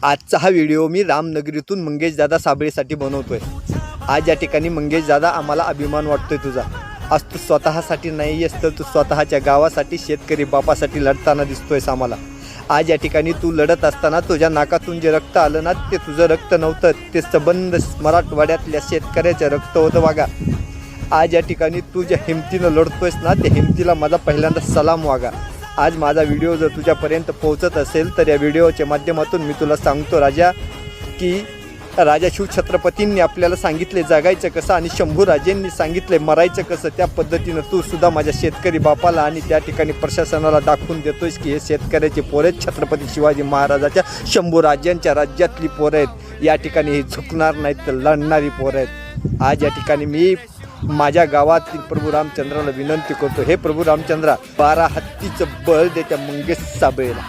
आजचा हा व्हिडिओ मी रामनगरीतून मंगेशदादा साबळेसाठी बनवतोय। आज या ठिकाणी मंगेशदादा आम्हाला अभिमान वाटतोय तुझा। आज तू स्वतःसाठी नाही आहेस तर तू स्वतःच्या गावासाठी शेतकरी बापासाठी लढताना दिसतोयस आम्हाला। आज या ठिकाणी तू लढत असताना तुझ्या नाकातून जे रक्त आलं ना ते तुझं रक्त नव्हतं, ते संबंध मराठवाड्यातल्या शेतकऱ्याचं रक्त होतं वागा। आज या ठिकाणी तू ज्या हिमतीनं लढतोयस ना त्या हिमतीला माझा पहिल्यांदा सलाम वागा। आज माझा व्हिडिओ जर तुझ्यापर्यंत पोहोचत असेल तर या व्हिडिओच्या माध्यमातून मी तुला सांगतो राजा की राजा शिवछत्रपतींनी आपल्याला सांगितले जगायचं कसं आणि शंभूराजेंनी सांगितले मरायचं कसं। त्या पद्धतीनं तू सुद्धा माझ्या शेतकरी बापाला आणि त्या ठिकाणी प्रशासनाला दाखवून देतोयस की हे शेतकऱ्याचे पोरं आहेत, छत्रपती शिवाजी महाराजाच्या शंभूराजांच्या राज्यातली पोरं आहेत। या ठिकाणी हे झुकणार नाहीत तर लढणारी पोरं आहेत। आज या ठिकाणी मी माझ्या गावातील प्रभू रामचंद्राला विनंती करतो, हे प्रभू रामचंद्रा 12 हत्तीचं बळ दे त्या मंगेश साबळेला।